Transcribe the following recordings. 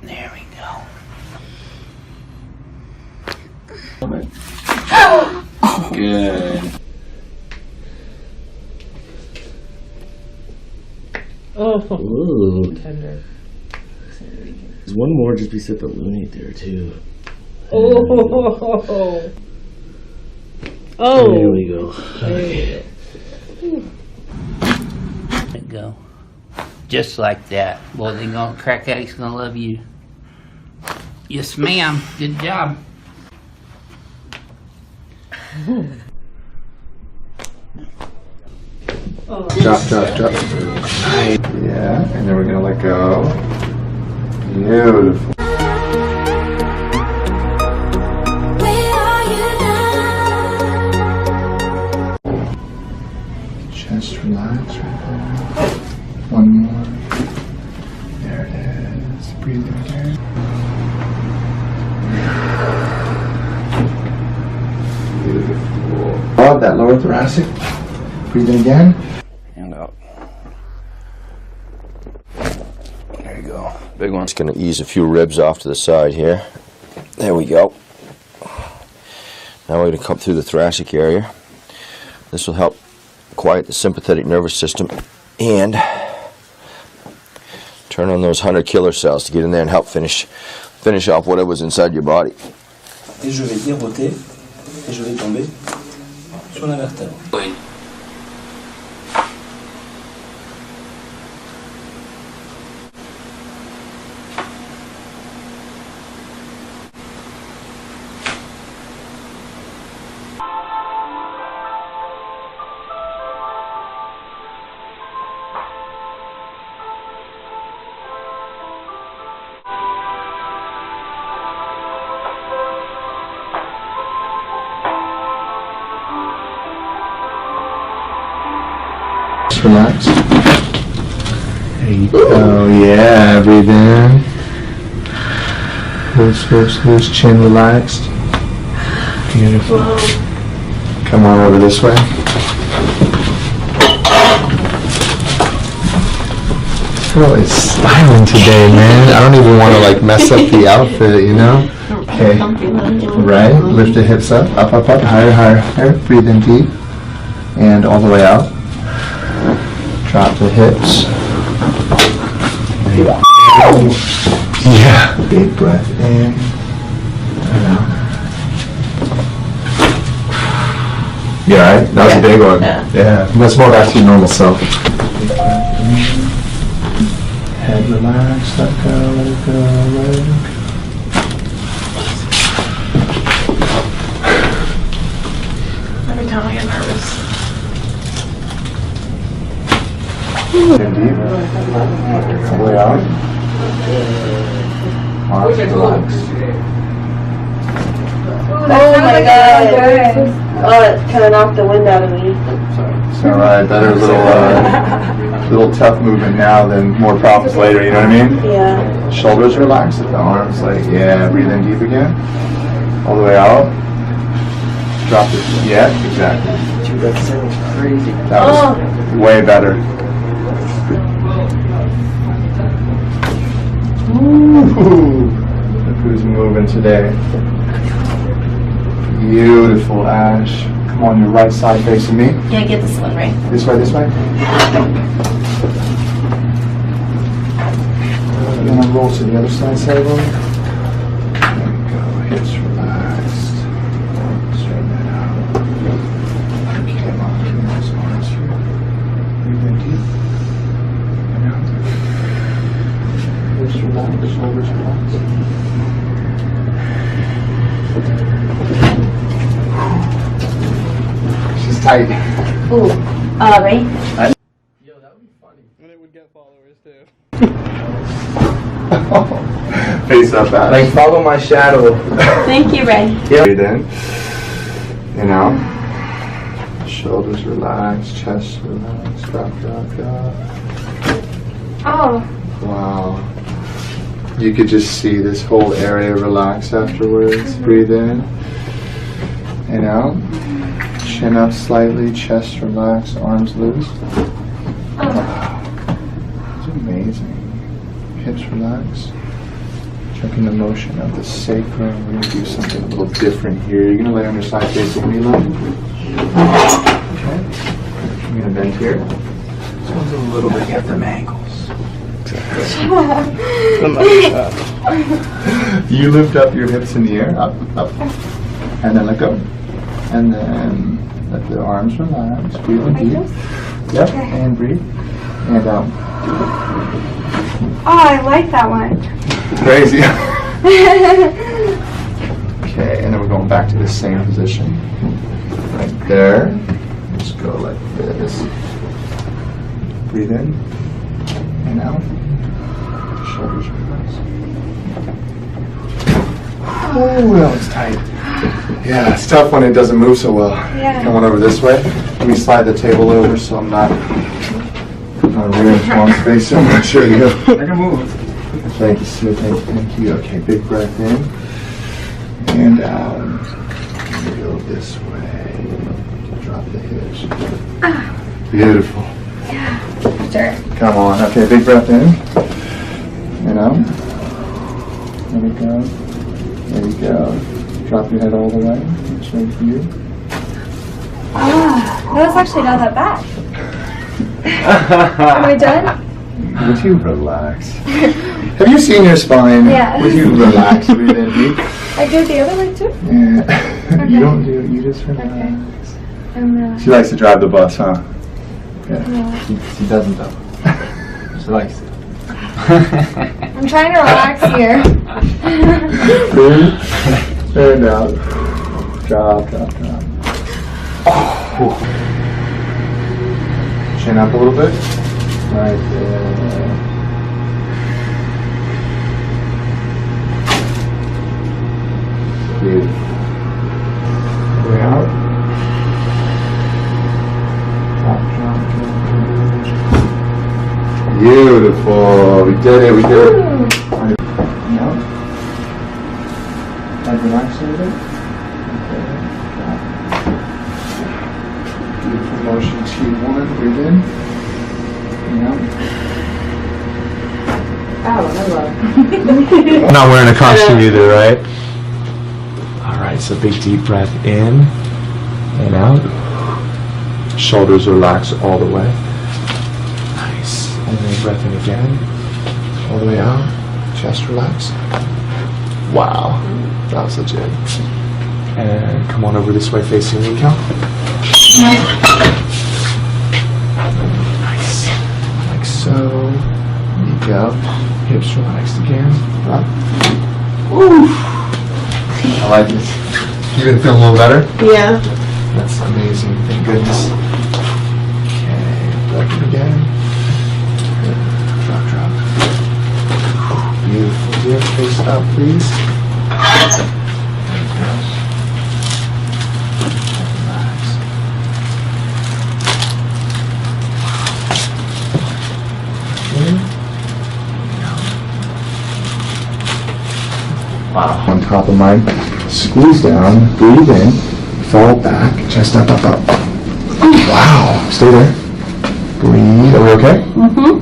There we go. Good. Oh, Ooh. tender. There's one more just beside the lunate there too. Oh. Oh. There we go. There you go. Let it go. Just like that. Boy, they're gonna crack out. He's gonna love you. Yes, ma'am. Good job. Oh. Drop. Yeah, and then we're gonna let go. Beautiful. Just relax right there. One more. There it is. Breathe in again. Beautiful. Love that lower thoracic. Breathe in again. And out. There you go. Big one. Just going to ease a few ribs off to the side here. There we go. Now we're going to come through the thoracic area. This will help quiet the sympathetic nervous system and turn on those 100 killer cells to get in there and help finish off whatever's inside your body. Et je vais déroter et je vais tomber sur la vertèbre. Wait. Just relax. There you go. Yeah, breathe in. Loose, chin relaxed. Beautiful. Come on over this way. Oh, it's styling today, man. I don't even want to like mess up the outfit, you know? Okay. Right. Lift the hips up, higher. Breathe in deep. And all the way out. Drop the hips. Yeah. Big breath in and out. You alright? That was a big one. Yeah. Let's more back to your normal self. Big breath in. Head relaxed. Let go, let it go, let it go. Every time I get nervous. In deep. All the way out. Arms relaxed. Oh my god. Oh, it kind of knocked the wind out of me. It's alright. Better little tough movement now than more problems later, you know what I mean? Yeah. Shoulders relaxed, the arms like, yeah, breathe in deep again. All the way out. Drop it. Yeah, exactly. Dude, that sounds crazy. That was way better. Ooh, look who's moving today. Beautiful, Ash. Come on, your right side facing me. Yeah, get this one, right? This way, this way. And then roll to the other side, Sarah. There we go, hips relaxed. Straighten that out. Okay, locking those arms here. Breathe in deep. And out. Hips relaxed, shoulders relaxed. She's tight. Ooh. Right? Yo, that would be funny. And it would get followers too. Face up, Ash. Like, follow my shadow. Thank you, Ray. Breathe in and out. Shoulders relaxed, chest relaxed. Drop. Oh. Wow. You could just see this whole area relax afterwards. Breathe in and out. Chin up slightly, chest relaxed, arms loose. Wow. It's amazing. Hips relaxed. Checking the motion of the sacrum. We're going to do something a little different here. You're going to lay on your side facing me, love. Okay. I'm going to bend here. This one's a little bit at them angles. You lift up your hips in the air, up, up, and then let go. And then let the arms relax. Breathe in deep. Yep, and breathe. And out. Oh, I like that one. Crazy. Okay, and then we're going back to the same position. Right there. Just go like this. Breathe in and out. Shoulders relax. Oh, that was tight. Yeah, it's tough when it doesn't move so well. Yeah. Come on over this way. Let me slide the table over so I'm not rearing Tom's face so much. There you go. I can move. Thank you, sir. Thank you. Okay, big breath in and out. And go this way. Drop the hips. Beautiful. Yeah. Sure. Come on. Okay, big breath in and out. There we go. There you go. Drop your head all the way. It's right for you. Ah, that was actually not that bad. Are we done? Would you relax? Have you seen your spine? Yeah. Would you relax? Breathe in deep. I do it the other way too? Yeah. Okay. You don't do it. You just relax. Okay. I'm She likes to drive the bus, huh? Yeah. yeah. She doesn't though. She likes it. I'm trying to relax here. Breathe. And out. Drop, drop, drop. Oh. Chin up a little bit. Right there. Beautiful. Way out. Drop, drop, drop, drop. Beautiful. We did it. We did it. Out. Head relax a little bit. Okay. Drop. Beautiful motion. T1. Breathe in. And out. Oh, hello. I'm not wearing a costume either, right? Alright, so big deep breath in and out. Shoulders relax all the way. Nice. And then breath in again. All the way out. Chest relax. Wow. That was legit. And come on over this way facing me, Cal. Nice. Like so. There you go. Hips relaxed again. Up. Ooh. I like this. You been feeling a little better? Yeah. That's amazing. Thank goodness. Okay. Breath in again. Drop, drop. Beautiful. Dear. Face up, please. There you go. Relax. In. Wow. On top of mine. Squeeze down. Breathe in. Fall back. Chest up, up, up. Wow. Stay there. Breathe. Are we okay? Mm-hmm.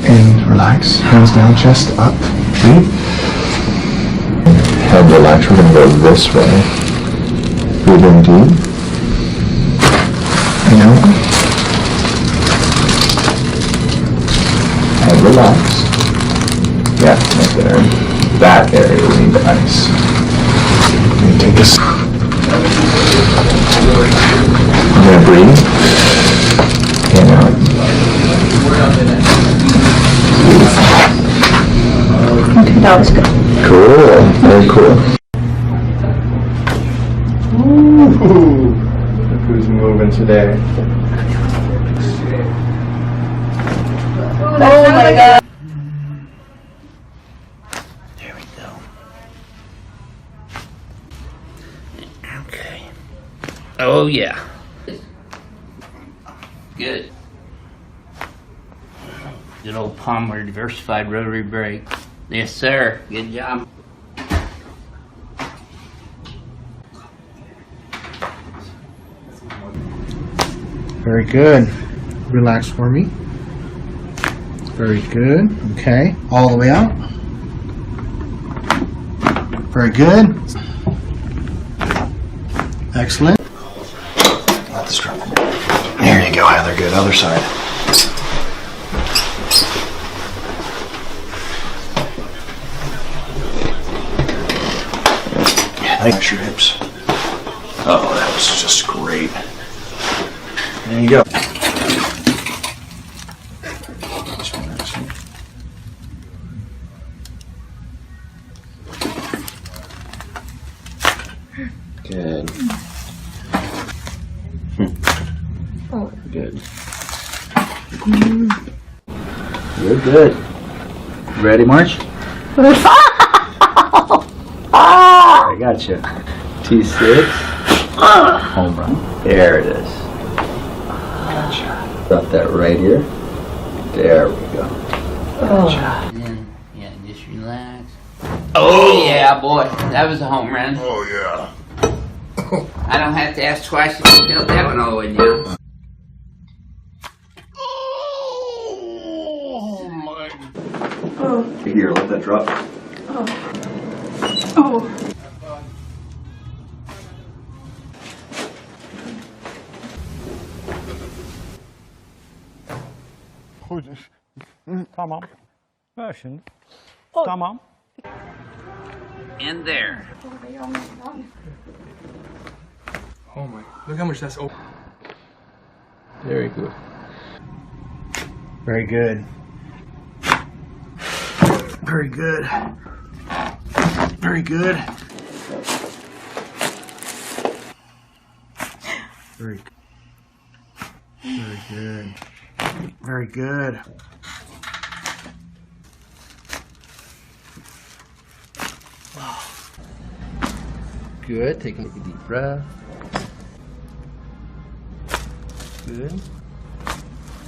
And relax. Hands down. Chest up. Breathe. Head relax. We're going to go this way. Breathe in deep. And out. Head relax. Yeah, right there. That area will need ice. And take this. I'm going to breathe. And out. Okay, that was good. Cool. Very cool. Ooh. Look who's moving today. Oh my god. There we go. Okay. Oh yeah. Good. Good old Palmer diversified rotary brake. Yes, sir. Good job. Very good. Relax for me. Very good. Okay. All the way out. Very good. Excellent. Not the strap. There you go, Heather. Good. Other side. Thanks, your hips. Oh, that was just great. There you go. Good. Good. You're good. Ready, March? I got you. T6. Home run. There it is. Gotcha. Got that right here. There we go. And then, yeah, just relax. Oh yeah, boy, that was a home run. Oh, yeah. I don't have to ask twice to fill that one all the way down. Here, let that drop. Tamam. Ver şimdi. Tamam. And there. Oh, my. Look how much that's open. Very good. Very good. Very good. Very good. Very good. Very good. Good. Taking a deep breath. Good.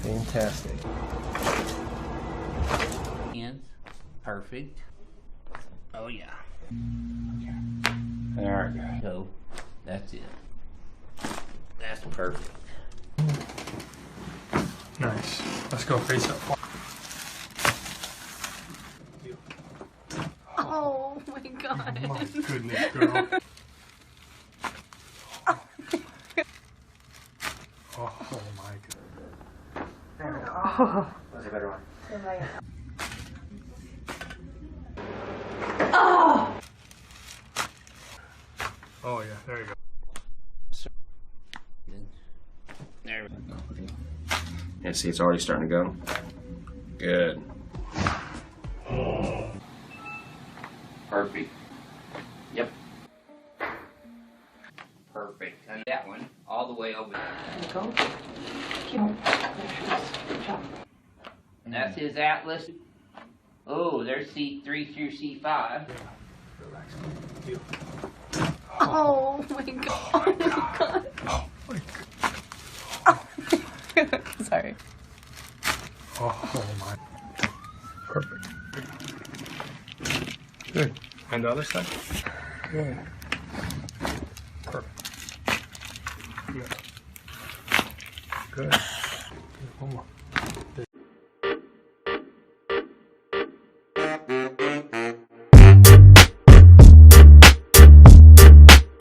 Fantastic. Hands. Perfect. Oh yeah. There we go. So, that's it. That's perfect. Nice. Let's go face up. Oh my god. My goodness, girl. Oh, my God. That's a better one. Oh, yeah, there you go. There we go. Yeah, see, it's already starting to go. Good. Perfect. Yep. Perfect. And that one, all the way over there. And that's his Atlas. Oh, there's C3 through C5. Relax. Deal. Oh my god. Oh my god. Sorry. Oh, my. Perfect. Good. And the other side? Good. Perfect. Good. Good. One more.